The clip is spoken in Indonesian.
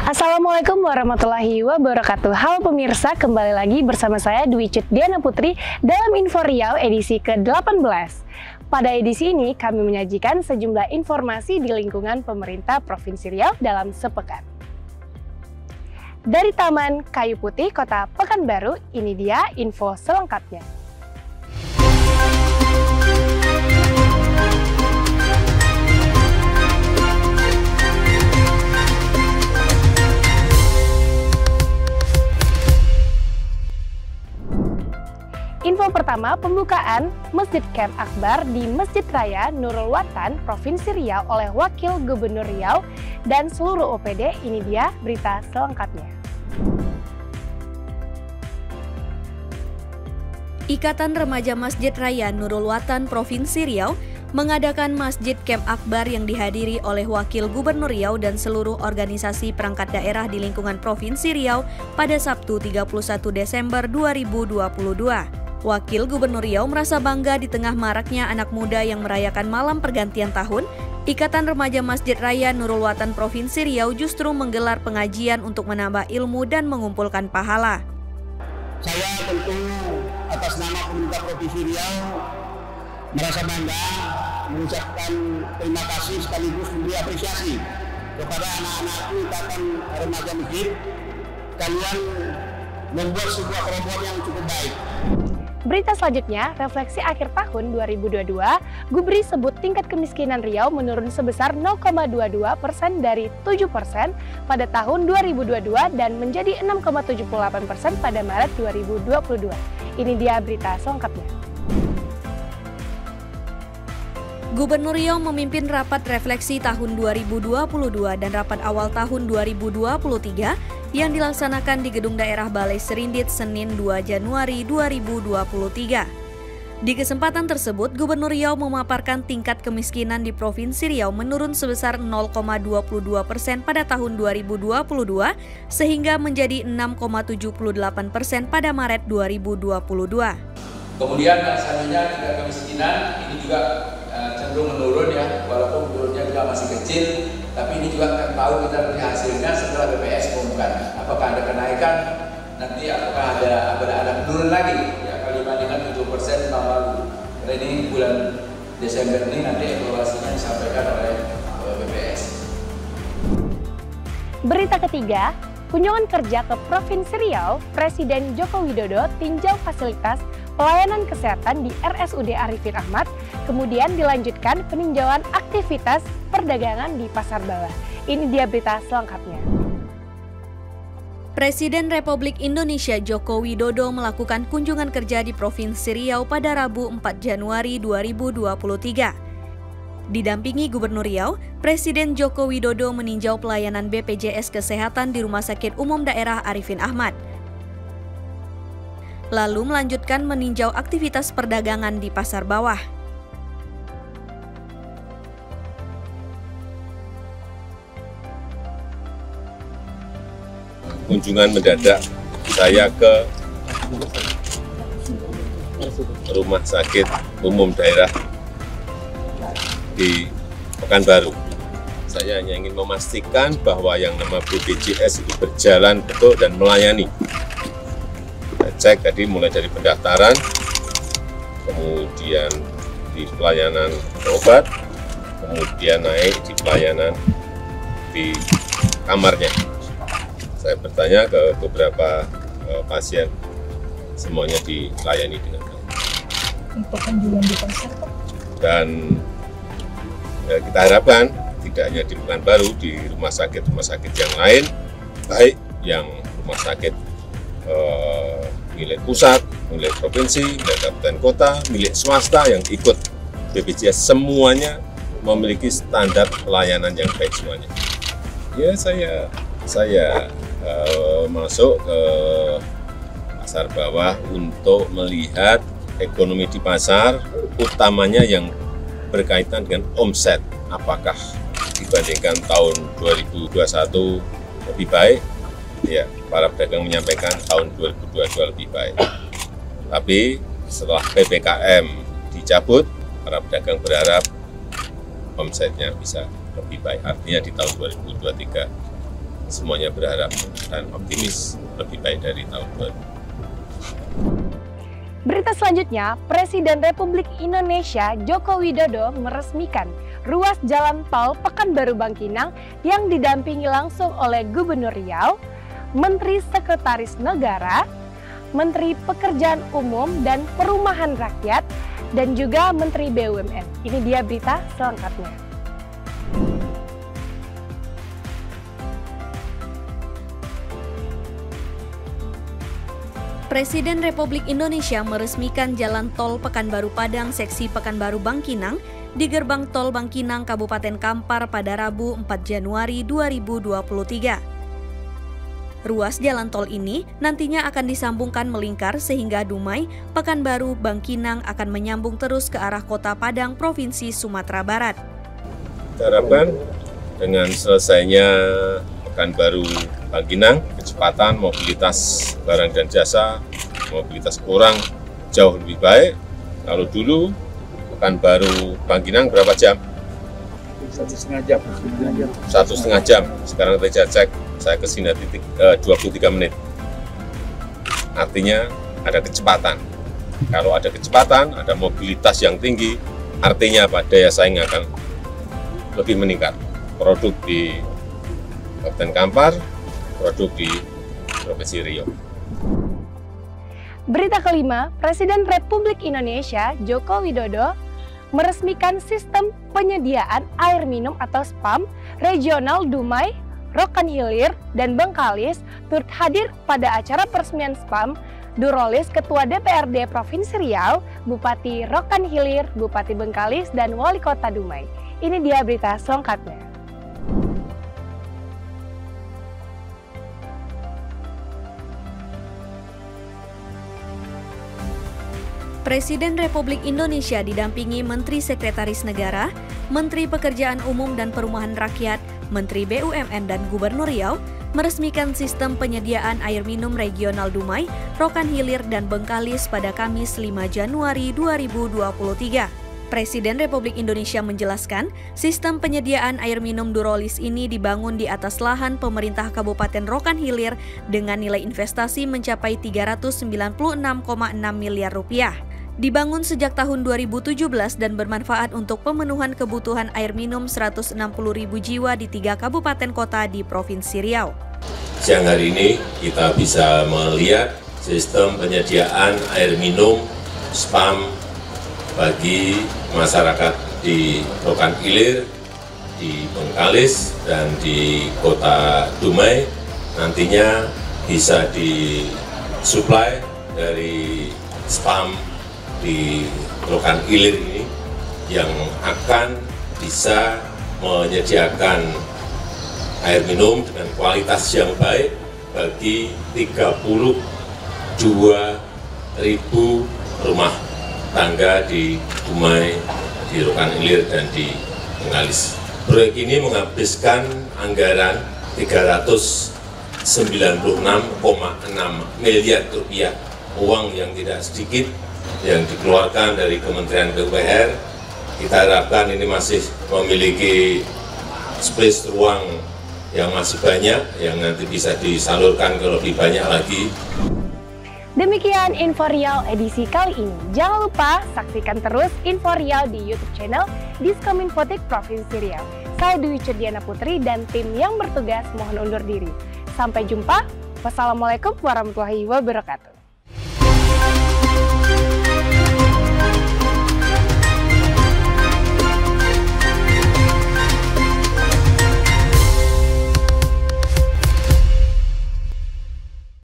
Assalamualaikum warahmatullahi wabarakatuh. Halo pemirsa, kembali lagi bersama saya Dwi Diana Putri dalam Info Riau edisi ke-18. Pada edisi ini kami menyajikan sejumlah informasi di lingkungan pemerintah Provinsi Riau dalam sepekan. Dari Taman Kayu Putih Kota Pekanbaru, ini dia info selengkapnya. Info pertama, pembukaan Masjid Camp Akbar di Masjid Raya Nurul Watan, Provinsi Riau oleh Wakil Gubernur Riau dan seluruh OPD. Ini dia berita selengkapnya. Ikatan Remaja Masjid Raya Nurul Watan, Provinsi Riau mengadakan Masjid Camp Akbar yang dihadiri oleh Wakil Gubernur Riau dan seluruh organisasi perangkat daerah di lingkungan Provinsi Riau pada Sabtu 31 Desember 2022. Wakil Gubernur Riau merasa bangga di tengah maraknya anak muda yang merayakan malam pergantian tahun. Ikatan Remaja Masjid Raya Nurul Watan Provinsi Riau justru menggelar pengajian untuk menambah ilmu dan mengumpulkan pahala. Saya tentu atas nama pemerintah Provinsi Riau merasa bangga mengucapkan terima kasih sekaligus memberi apresiasi kepada anak-anak Ikatan Remaja Masjid. Kalian membuat sebuah kelompok yang cukup baik. Berita selanjutnya, refleksi akhir tahun 2022, Gubri sebut tingkat kemiskinan Riau menurun sebesar 0,22% dari 7% pada tahun 2022 dan menjadi 6,78% pada Maret 2022. Ini dia berita selengkapnya. Gubernur Riau memimpin rapat refleksi tahun 2022 dan rapat awal tahun 2023 yang dilaksanakan di Gedung Daerah Balai Serindit Senin 2 Januari 2023. Di kesempatan tersebut, Gubernur Riau memaparkan tingkat kemiskinan di Provinsi Riau menurun sebesar 0,22% pada tahun 2022 sehingga menjadi 6,78% pada Maret 2022. Kemudian selanjutnya tingkat kemiskinan ini juga cenderung menurun ya, walaupun menurunnya juga masih kecil, tapi ini juga akan tahu kita melihat hasilnya setelah BPS mengumumkan apakah ada kenaikan, nanti apakah ada menurun lagi ya, kalau dibandingkan 7% tahun lalu. Karena ini bulan Desember ini nanti evaluasinya disampaikan oleh BPS. Berita ketiga, kunjungan kerja ke Provinsi Riau, Presiden Joko Widodo tinjau fasilitas pelayanan kesehatan di RSUD Arifin Ahmad, kemudian dilanjutkan peninjauan aktivitas perdagangan di Pasar Bawah. Ini dia berita selengkapnya. Presiden Republik Indonesia Joko Widodo melakukan kunjungan kerja di Provinsi Riau pada Rabu 4 Januari 2023. Didampingi Gubernur Riau, Presiden Joko Widodo meninjau pelayanan BPJS Kesehatan di Rumah Sakit Umum Daerah Arifin Ahmad. Lalu melanjutkan meninjau aktivitas perdagangan di Pasar Bawah. Kunjungan mendadak saya ke Rumah Sakit Umum Daerah di Pekanbaru. Saya hanya ingin memastikan bahwa yang nama BPJS itu berjalan betul dan melayani. Saya cek tadi mulai dari pendaftaran, kemudian di pelayanan obat, kemudian naik di pelayanan di kamarnya. Saya bertanya ke beberapa pasien, semuanya dilayani dengan baik. Untuk kunjungan di pasar, Pak? Dan kita harapkan tidak hanya di Pekanbaru, di rumah sakit yang lain, baik yang rumah sakit milik pusat, milik provinsi, milik kabupaten kota, milik swasta yang ikut BPJS, semuanya memiliki standar pelayanan yang baik semuanya. Ya, saya masuk ke Pasar Bawah untuk melihat ekonomi di pasar, utamanya yang berkaitan dengan omset. Apakah dibandingkan tahun 2021 lebih baik? Ya, para pedagang menyampaikan tahun 2022 lebih baik. Tapi setelah PPKM dicabut, para pedagang berharap omsetnya bisa lebih baik. Artinya di tahun 2023 semuanya berharap dan optimis lebih baik dari tahun baru. Berita selanjutnya, Presiden Republik Indonesia Joko Widodo meresmikan ruas jalan tol Pekanbaru Bangkinang yang didampingi langsung oleh Gubernur Riau, Menteri Sekretaris Negara, Menteri Pekerjaan Umum dan Perumahan Rakyat, dan juga Menteri BUMN. Ini dia berita selengkapnya. Presiden Republik Indonesia meresmikan jalan tol Pekanbaru Padang seksi Pekanbaru Bangkinang di gerbang tol Bangkinang Kabupaten Kampar pada Rabu 4 Januari 2023. Ruas jalan tol ini nantinya akan disambungkan melingkar sehingga Dumai, Pekanbaru, Bangkinang akan menyambung terus ke arah Kota Padang, Provinsi Sumatera Barat. Kita harapkan dengan selesainya Pekanbaru Bangkinang, kecepatan mobilitas barang dan jasa, mobilitas orang jauh lebih baik. Kalau dulu Pekanbaru Bangkinang berapa jam? 1,5 jam. 1,5 jam. Sekarang saya cek, saya ke sini 23 menit. Artinya ada kecepatan. Kalau ada kecepatan, ada mobilitas yang tinggi, artinya apa? Daya saing akan lebih meningkat. Produk di Kabupaten Kampar, produk di Provinsi Riau. Berita kelima, Presiden Republik Indonesia Joko Widodo meresmikan sistem penyediaan air minum atau SPAM regional Dumai, Rokan Hilir, dan Bengkalis turut hadir pada acara peresmian SPAM Durolis Ketua DPRD Provinsi Riau, Bupati Rokan Hilir, Bupati Bengkalis, dan Wali Kota Dumai. Ini dia berita selengkapnya. Presiden Republik Indonesia didampingi Menteri Sekretaris Negara, Menteri Pekerjaan Umum dan Perumahan Rakyat, Menteri BUMN dan Gubernur Riau meresmikan sistem penyediaan air minum regional Dumai, Rokan Hilir, dan Bengkalis pada Kamis 5 Januari 2023. Presiden Republik Indonesia menjelaskan, sistem penyediaan air minum Durolis ini dibangun di atas lahan pemerintah Kabupaten Rokan Hilir dengan nilai investasi mencapai 396,6 miliar rupiah. Dibangun sejak tahun 2017 dan bermanfaat untuk pemenuhan kebutuhan air minum 160.000 jiwa di 3 kabupaten kota di Provinsi Riau. Siang hari ini kita bisa melihat sistem penyediaan air minum SPAM bagi masyarakat di Rokan Hilir, di Bengkalis, dan di Kota Dumai. Nantinya bisa disuplai dari SPAM di Rokan Hilir ini yang akan bisa menyediakan air minum dengan kualitas yang baik bagi 32.000 rumah tangga di Dumai, di Rokan Hilir, dan di Bengkalis. Proyek ini menghabiskan anggaran 396,6 miliar rupiah, uang yang tidak sedikit yang dikeluarkan dari Kementerian PUPR. Kita harapkan ini masih memiliki space ruang yang masih banyak, yang nanti bisa disalurkan ke lebih banyak lagi. Demikian Info Riau edisi kali ini. Jangan lupa saksikan terus Info Riau di YouTube channel Diskominfotik Provinsi Riau. Saya Dwi Cerdiana Putri dan tim yang bertugas mohon undur diri. Sampai jumpa. Wassalamualaikum warahmatullahi wabarakatuh.